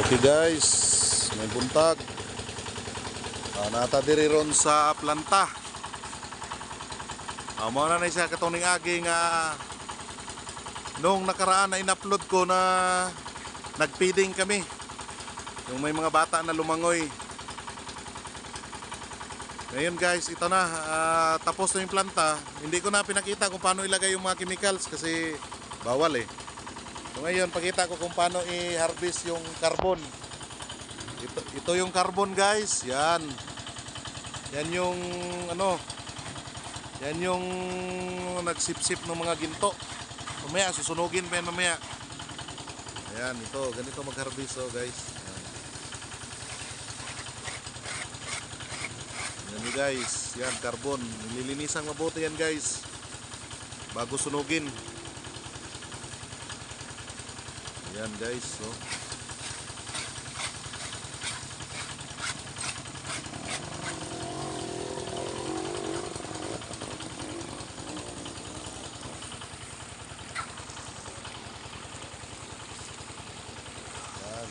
Okay guys, may buntag. Nata diri ron sa planta. Mo na siya katuning agi nga nung nakaraan na in-upload ko na nagpiding kami. Yung may mga bata na lumangoy. Ngayon guys, ito na, tapos na yung planta. Hindi ko na pinakita kung paano ilagay yung mga chemicals kasi bawal eh. So ngayon, pakita ko kung paano i-harvest yung carbon. Ito yung carbon guys, yan. Yan yung ano, yan yung nagsipsip ng mga ginto. Mamaya, susunugin pa yan mamaya. Ayan, ito, ganito mag-harvest oh guys. Yan guys, yan carbon. Nililinisang mabuti yan guys bago sunugin. Yan guys, so yan,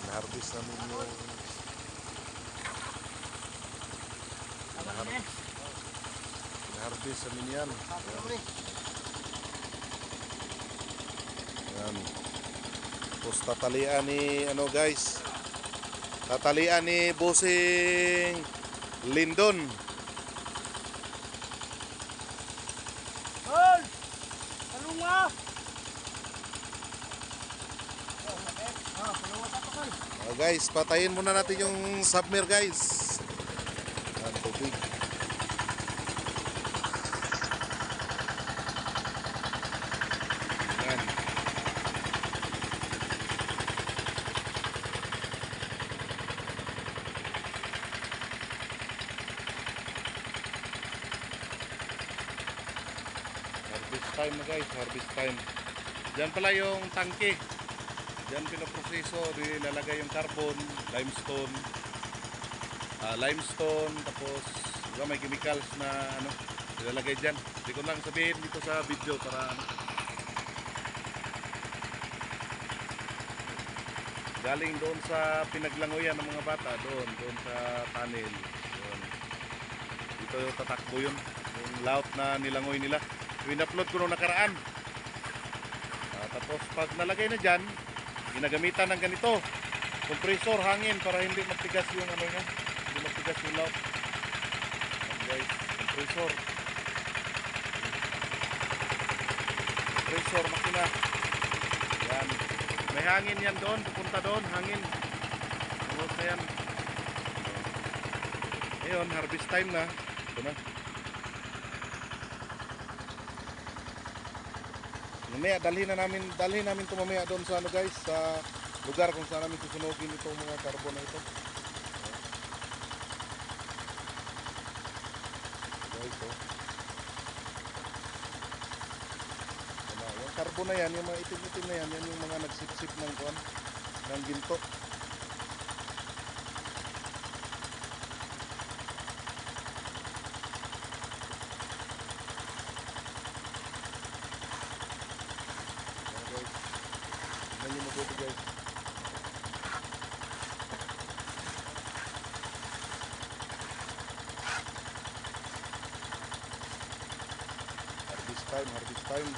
na-harvest namin yung na-harvest namin yan. Yan. Tapos tatalian ni ano guys, tatalian ni Bossing Lindon. Hol! Talunga! Guys, patayin muna natin yung submer guys. Yan, tubig. Yan. Harvest time na guys, harvest time. Diyan pala yung tangke. Diyan pinoproseso, nilalagay yung carbon, limestone, tapos may chemicals na ano, nilalagay diyan. Hindi ko lang sabihin dito sa video para ano. Galing doon sa pinaglangoyan ng mga bata, doon sa tunnel. Doon. Dito tatakbo yun, yung laut na nilangoy nila. In-upload ko nung nakaraan. Tapos pag nalagay na dyan, ginagamitan ng ganito, compressor, hangin para hindi magtigas yung ano niya, hindi magtigas yung laut. Guys, compressor, makina. Yan, may hangin yan doon, pupunta doon, hangin. Tapos na yan. Ngayon, harvest time na. Ito na. Mamaya dalhin namin ito mamaya doon sa ano guys, sa lugar kung saan namin susunugin itong mga carbon na ito. Guys, oh. Yung carbon na yan, yung mga itim-itim na yan, yan yung mga nagsipsip ng kuwan, ng ginto. Tingnan nyo mabuti guys. Harvest time, harvest time.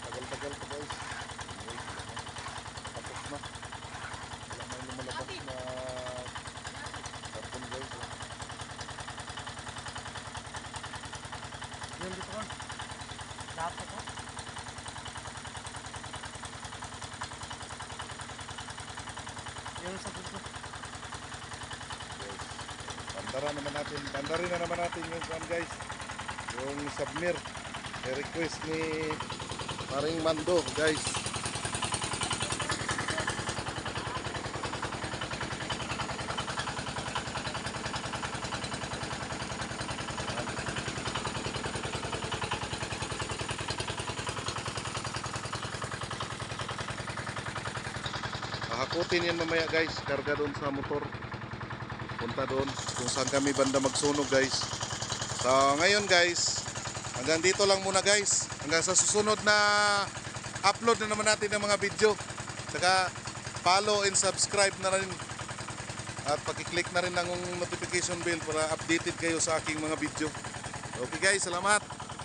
Tagal-tagal pa guys. Tapos na. Wala na yung lumalabas na carbon guys. Yun dito ko. Dapat ko. Yung sa dito. Guys, bandarin na naman natin yung kuan guys, yung submer. I-request ni Maring Mando guys. Hakutin yan mamaya guys, karga doon sa motor. Punta doon kung saan kami banda magsunog guys. So ngayon guys, Hanggang dito lang muna guys. Hanggang sa susunod na upload na naman natin ng mga video. Saka follow and subscribe na rin. At pakiclick na rin ng notification bell para updated kayo sa aking mga video. Okay guys, salamat.